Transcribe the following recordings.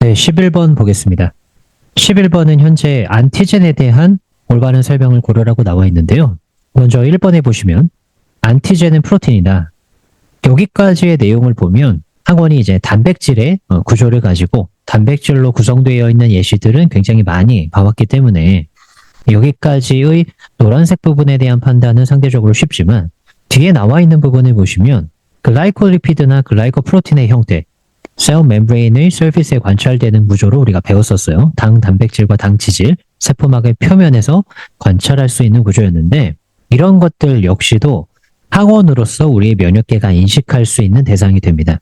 네, 11번 보겠습니다. 11번은 현재 안티젠에 대한 올바른 설명을 고르라고 나와 있는데요. 먼저 1번에 보시면 안티젠은 프로틴이다. 여기까지의 내용을 보면 학원이 이제 단백질의 구조를 가지고 단백질로 구성되어 있는 예시들은 굉장히 많이 봐왔기 때문에 여기까지의 노란색 부분에 대한 판단은 상대적으로 쉽지만 뒤에 나와 있는 부분을 보시면 글라이콜리피드나 글라이코프로틴의 형태, 셀 멤브레인의 서피스에 관찰되는 구조로 우리가 배웠었어요. 당 단백질과 당 지질, 세포막의 표면에서 관찰할 수 있는 구조였는데 이런 것들 역시도 항원으로서 우리의 면역계가 인식할 수 있는 대상이 됩니다.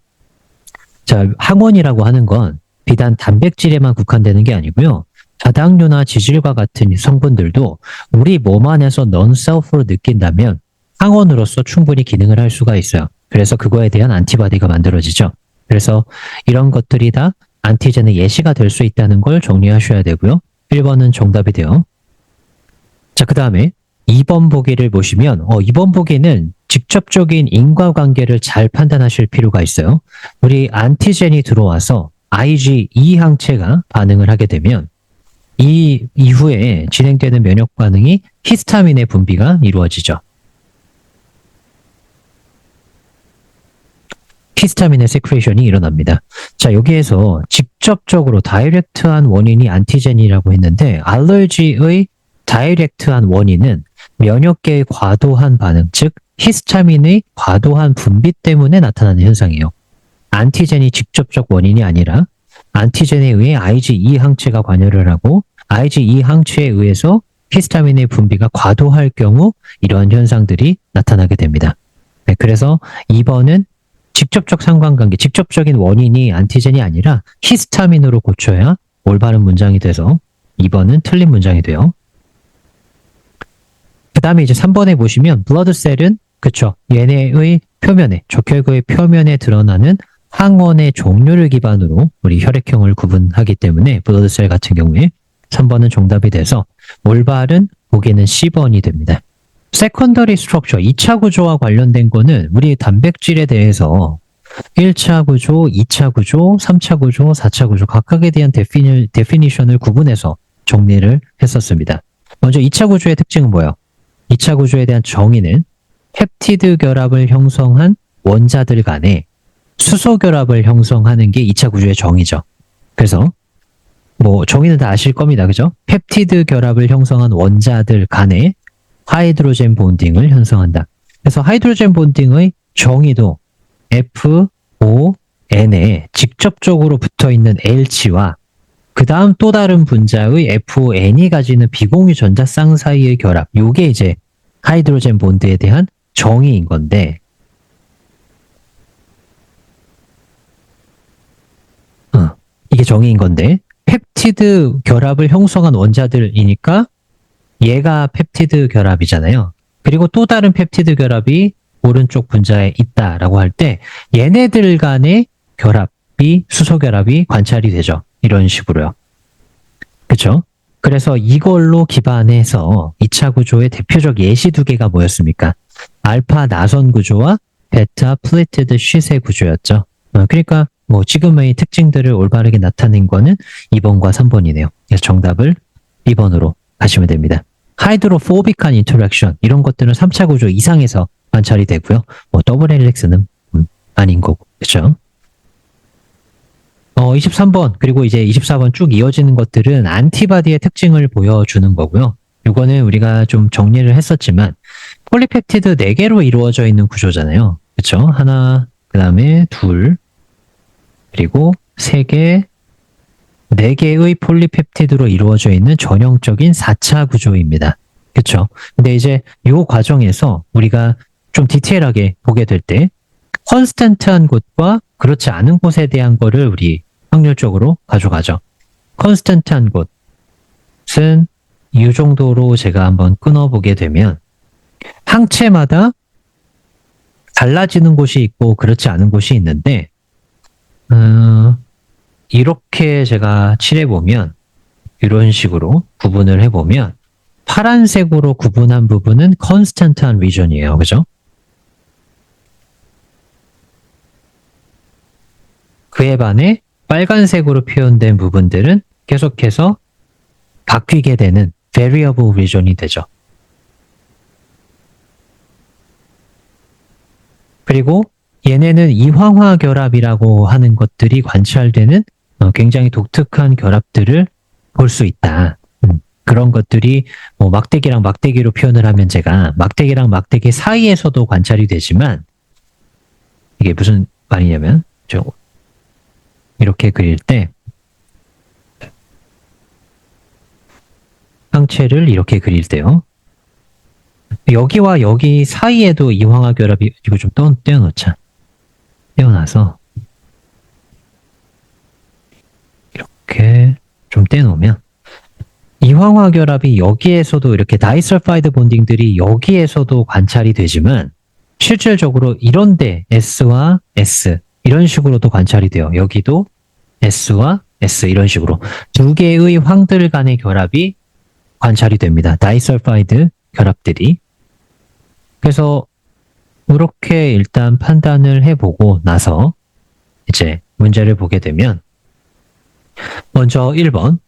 자, 항원이라고 하는 건 비단 단백질에만 국한되는 게 아니고요. 다당류나 지질과 같은 성분들도 우리 몸 안에서 넌셀프로 느낀다면 항원으로서 충분히 기능을 할 수가 있어요. 그래서 그거에 대한 안티바디가 만들어지죠. 그래서 이런 것들이 다 안티젠의 예시가 될 수 있다는 걸 정리하셔야 되고요. 1번은 정답이 돼요. 자, 그 다음에 2번 보기를 보시면 2번 보기는 직접적인 인과관계를 잘 판단하실 필요가 있어요. 우리 안티젠이 들어와서 IgE 항체가 반응을 하게 되면 이 이후에 진행되는 면역 반응이 히스타민의 분비가 이루어지죠. 히스타민의 세크레이션이 일어납니다. 자, 여기에서 직접적으로 다이렉트한 원인이 안티젠이라고 했는데 알러지의 다이렉트한 원인은 면역계의 과도한 반응, 즉 히스타민의 과도한 분비 때문에 나타나는 현상이에요. 안티젠이 직접적 원인이 아니라 안티젠에 의해 IgE 항체가 관여를 하고 IgE 항체에 의해서 히스타민의 분비가 과도할 경우 이러한 현상들이 나타나게 됩니다. 네, 그래서 2번은 직접적 상관관계, 직접적인 원인이 안티젠이 아니라 히스타민으로 고쳐야 올바른 문장이 돼서 2번은 틀린 문장이 돼요. 그 다음에 이제 3번에 보시면 블러드셀은 그쵸, 얘네의 표면에, 적혈구의 표면에 드러나는 항원의 종류를 기반으로 우리 혈액형을 구분하기 때문에 블러드셀 같은 경우에 3번은 정답이 돼서 올바른 보기는 C번이 됩니다. 세컨더리 스트럭처, 2차 구조와 관련된 거는 우리 단백질에 대해서 1차 구조, 2차 구조, 3차 구조, 4차 구조 각각에 대한 데피니션을 구분해서 정리를 했었습니다. 먼저 2차 구조의 특징은 뭐예요? 2차 구조에 대한 정의는 펩티드 결합을 형성한 원자들 간에 수소 결합을 형성하는 게 2차 구조의 정의죠. 그래서 뭐 정의는 다 아실 겁니다. 그죠? 펩티드 결합을 형성한 원자들 간에 하이드로젠 본딩을 형성한다. 그래서 하이드로젠 본딩의 정의도 FON에 직접적으로 붙어있는 L치와 그 다음 또 다른 분자의 FON이 가지는 비공유 전자쌍 사이의 결합, 요게 이제 하이드로젠 본드에 대한 정의인 건데 이게 정의인 건데 펩티드 결합을 형성한 원자들이니까 얘가 펩티드 결합이잖아요. 그리고 또 다른 펩티드 결합이 오른쪽 분자에 있다라고 할 때 얘네들 간의 결합이 수소 결합이 관찰이 되죠. 이런 식으로요. 그렇죠? 그래서 이걸로 기반해서 2차 구조의 대표적 예시 두 개가 뭐였습니까? 알파 나선 구조와 베타 플리티드 쉿의 구조였죠. 그러니까 뭐 지금의 특징들을 올바르게 나타낸 거는 2번과 3번이네요. 그래서 정답을 2번으로 하시면 됩니다. 하이드로포빅한 인터랙션 이런 것들은 3차 구조 이상에서 관찰이 되고요. 뭐 더블 헬릭스는 아닌 거고. 그렇죠? 23번 그리고 이제 24번 쭉 이어지는 것들은 안티바디의 특징을 보여주는 거고요. 이거는 우리가 좀 정리를 했었지만 폴리펩티드 4개로 이루어져 있는 구조잖아요. 그렇죠? 하나, 그 다음에 둘, 그리고 3개, 4개의 폴리펩티드로 이루어져 있는 전형적인 4차 구조입니다. 그렇죠? 근데 이제 이 과정에서 우리가 좀 디테일하게 보게 될 때 컨스턴트한 곳과 그렇지 않은 곳에 대한 거를 우리 확률적으로 가져가죠. 컨스턴트한 곳은 이 정도로 제가 한번 끊어보게 되면 항체마다 달라지는 곳이 있고 그렇지 않은 곳이 있는데 이렇게 제가 칠해보면 이런 식으로 구분을 해보면 파란색으로 구분한 부분은 컨스턴트한 리전이에요. 그죠? 그에 반해 빨간색으로 표현된 부분들은 계속해서 바뀌게 되는 variable region이 되죠. 그리고 얘네는 이황화 결합이라고 하는 것들이 관찰되는 굉장히 독특한 결합들을 볼 수 있다. 그런 것들이 뭐 막대기랑 막대기로 표현을 하면 제가 막대기랑 막대기 사이에서도 관찰이 되지만 이게 무슨 말이냐면 이렇게 그릴 때 항체를 이렇게 그릴 때요. 여기와 여기 사이에도 이황화 결합이 이거 좀 떼어놓자. 떼어놔서 이렇게 좀 떼놓으면 이황화 결합이 여기에서도 이렇게 다이설파이드 본딩들이 여기에서도 관찰이 되지만 실질적으로 이런데 S와 S 이런 식으로도 관찰이 돼요. 여기도 S와 S 이런 식으로 두 개의 황들 간의 결합이 관찰이 됩니다. 다이설파이드 결합들이. 그래서 이렇게 일단 판단을 해보고 나서 이제 문제를 보게 되면 먼저 1번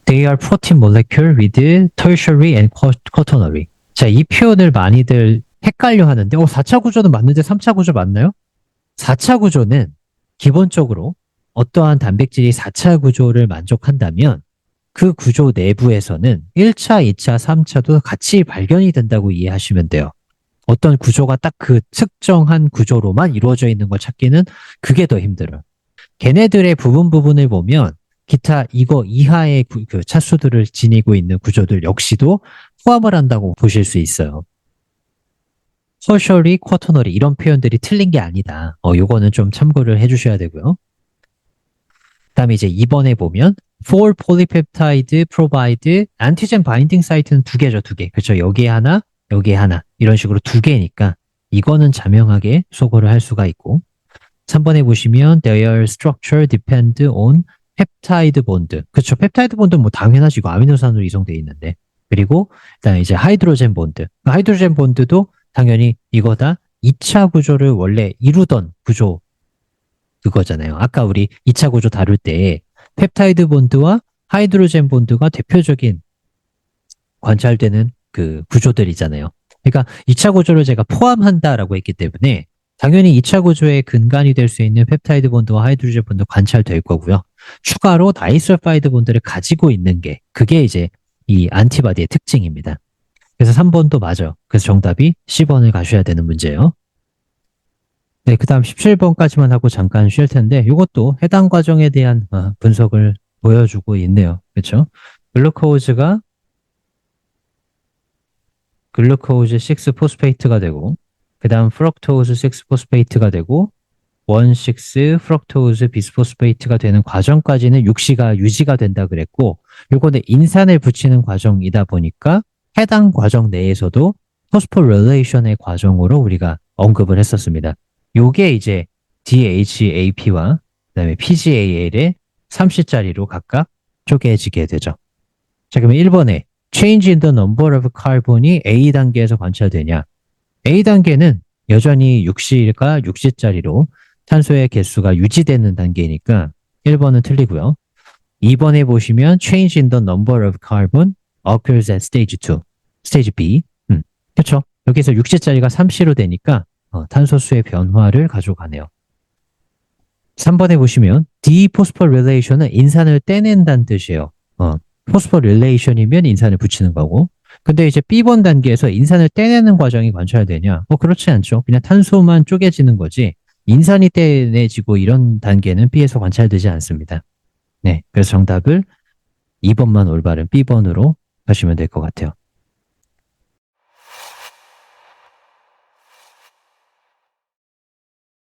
They are protein molecule with tertiary and quaternary. 자, 이 표현을 많이들 헷갈려 하는데 4차 구조는 맞는데 3차 구조 맞나요? 4차 구조는 기본적으로 어떠한 단백질이 4차 구조를 만족한다면 그 구조 내부에서는 1차, 2차, 3차도 같이 발견이 된다고 이해하시면 돼요. 어떤 구조가 딱 그 특정한 구조로만 이루어져 있는 걸 찾기는 그게 더 힘들어요. 걔네들의 부분을 보면 기타 이거 이하의 그 차수들을 지니고 있는 구조들 역시도 포함을 한다고 보실 수 있어요. tertiary, quaternary 이런 표현들이 틀린 게 아니다. 요거는 좀 참고를 해주셔야 되고요. 그다음에 이제 2번에 보면 for polypeptide provide antigen binding site는 두 개죠, 두 개. 그렇죠. 여기에 하나, 여기에 하나 이런 식으로 두 개니까 이거는 자명하게 소거를 할 수가 있고 3번에 보시면 their structure depend on 펩타이드 본드. 그렇죠. 펩타이드 본드는 뭐 당연하지. 이거 아미노산으로 이송되어 있는데. 그리고 일단 이제 하이드로젠 본드. 하이드로젠 본드도 당연히 이거다 2차 구조를 원래 이루던 구조 그거잖아요. 아까 우리 2차 구조 다룰 때 펩타이드 본드와 하이드로젠 본드가 대표적인 관찰되는 그 구조들이잖아요. 그러니까 2차 구조를 제가 포함한다라고 했기 때문에 당연히 2차 구조의 근간이 될 수 있는 펩타이드 본드와 하이드로젠 본드 관찰될 거고요. 추가로 다이설파이드 본드를 가지고 있는 게 그게 이제 이 안티바디의 특징입니다. 그래서 3번도 맞아. 그래서 정답이 10번을 가셔야 되는 문제예요. 네, 그 다음 17번까지만 하고 잠깐 쉴 텐데 이것도 해당 과정에 대한 분석을 보여주고 있네요. 그렇죠? 글루코즈 6포스페이트가 되고 그 다음 프럭토즈 6포스페이트가 되고 1,6 프럭토즈 비스포스페이트가 되는 과정까지는 6시가 유지가 된다 그랬고 요거는 인산을 붙이는 과정이다 보니까 해당 과정 내에서도 포스포릴레이션의 과정으로 우리가 언급을 했었습니다. 요게 이제 DHAP와 그다음에 PGAL의 3C짜리로 각각 쪼개지게 되죠. 자, 그러면 1번에 change in the number of carbon이 A 단계에서 관찰되냐? A 단계는 여전히 6C가 6C짜리로 탄소의 개수가 유지되는 단계니까 1번은 틀리고요. 2번에 보시면 change in the number of carbon occurs at stage 2, stage B. 그렇죠. 여기서 6C짜리가 3C로 되니까 탄소수의 변화를 가져가네요. 3번에 보시면 dephosphorylation은 인산을 떼낸다는 뜻이에요. 포스포릴레이션이면 인산을 붙이는 거고 근데 이제 B번 단계에서 인산을 떼내는 과정이 관찰되냐? 그렇지 않죠. 그냥 탄소만 쪼개지는 거지 인산이 떼내지고 이런 단계는 B에서 관찰되지 않습니다. 네, 그래서 정답을 2번만 올바른 B번으로 하시면 될 것 같아요.